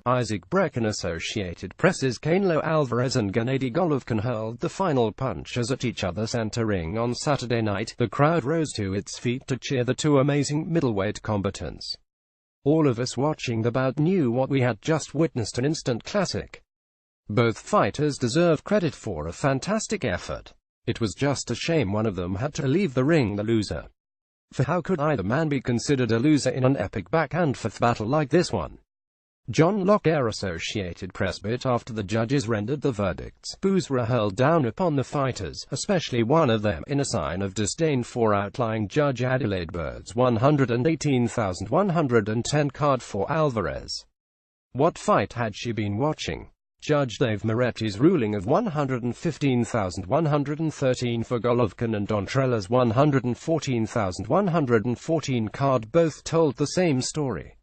BrekkenAssociated Press's Canelo Alvarez and Gennady Golovkin hurled the final punches at each other centering on Saturday night. The crowd rose to its feet to cheer the two amazing middleweight combatants. All of us watching the bout knew what we had just witnessed, an instant classic. Both fighters deserve credit for a fantastic effort. It was just a shame one of them had to leave the ring the loser. For how could either man be considered a loser in an epic back-and-forth battle like this one? John Locker, Associated Press. Bit after the judges rendered the verdicts, boos were hurled down upon the fighters, especially one of them, in a sign of disdain for outlying Judge Adelaide Bird's 118,110 card for Alvarez. What fight had she been watching? Judge Dave Moretti's ruling of 115,113 for Golovkin and Dontrella's 114,114 card both told the same story.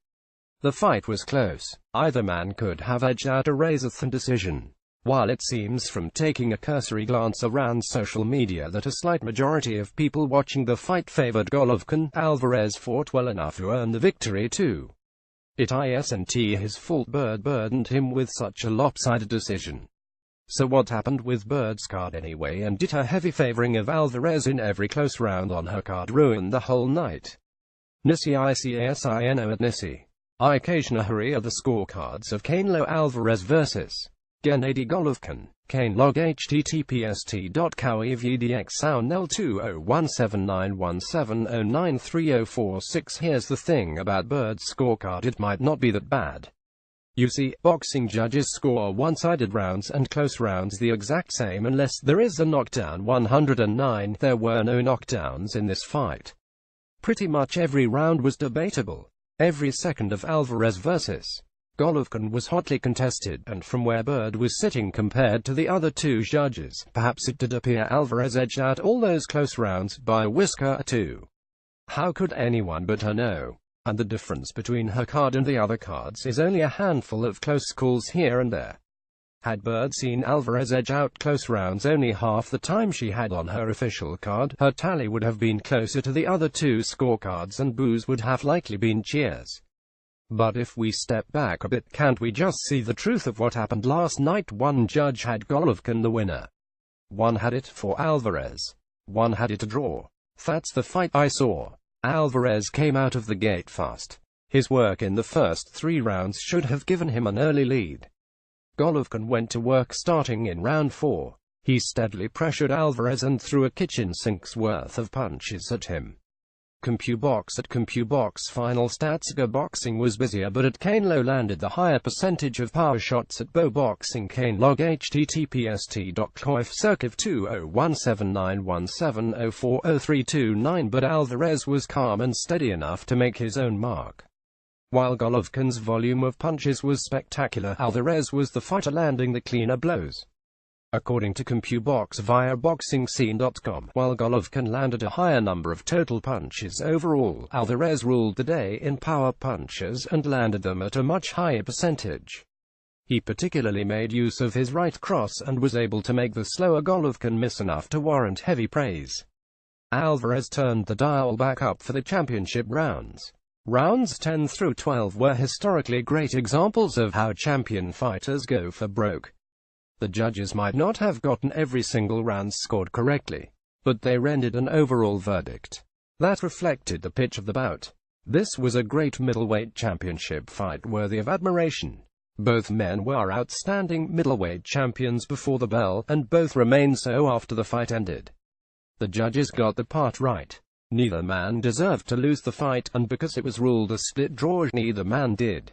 The fight was close. Either man could have edged out a razor-thin decision. While it seems from taking a cursory glance around social media that a slight majority of people watching the fight favored Golovkin, Alvarez fought well enough to earn the victory too. It isn't his fault Bird burdened him with such a lopsided decision. So what happened with Bird's card anyway, and did her heavy favoring of Alvarez in every close round on her card ruin the whole night? Nisi Icasino at Nisi. Icasino are the scorecards of Canelo Alvarez vs. Gennady Golovkin. Canelog https://t.coevdx L20179170930046. Here's the thing about Bird's scorecard, it might not be that bad. You see, boxing judges score one-sided rounds and close rounds the exact same unless there is a knockdown. 109. There were no knockdowns in this fight. Pretty much every round was debatable. Every second of Alvarez vs. Golovkin was hotly contested, and from where Bird was sitting compared to the other two judges, perhaps it did appear Alvarez edged out all those close rounds by a whisker or two. How could anyone but her know? And the difference between her card and the other cards is only a handful of close calls here and there. Had Bird seen Alvarez edge out close rounds only half the time she had on her official card, her tally would have been closer to the other two scorecards and boos would have likely been cheers. But if we step back a bit, can't we just see the truth of what happened last night? One judge had Golovkin the winner. One had it for Alvarez. One had it a draw. That's the fight I saw. Alvarez came out of the gate fast. His work in the first 3 rounds should have given him an early lead. Golovkin went to work starting in round 4. He steadily pressured Alvarez and threw a kitchen sink's worth of punches at him. CompuBox at CompuBox final stats. Go Boxing was busier, but at Canelo landed the higher percentage of power shots at Bo Boxing. Canelog https://t.coef/201791704039, but Alvarez was calm and steady enough to make his own mark. While Golovkin's volume of punches was spectacular, Alvarez was the fighter landing the cleaner blows. According to CompuBox via BoxingScene.com, while Golovkin landed a higher number of total punches overall, Alvarez ruled the day in power punches and landed them at a much higher percentage. He particularly made use of his right cross and was able to make the slower Golovkin miss enough to warrant heavy praise. Alvarez turned the dial back up for the championship rounds. Rounds 10 through 12 were historically great examples of how champion fighters go for broke. The judges might not have gotten every single round scored correctly, but they rendered an overall verdict that reflected the pitch of the bout. This was a great middleweight championship fight worthy of admiration. Both men were outstanding middleweight champions before the bell, and both remained so after the fight ended. The judges got the part right. Neither man deserved to lose the fight, and because it was ruled a split draw, neither man did.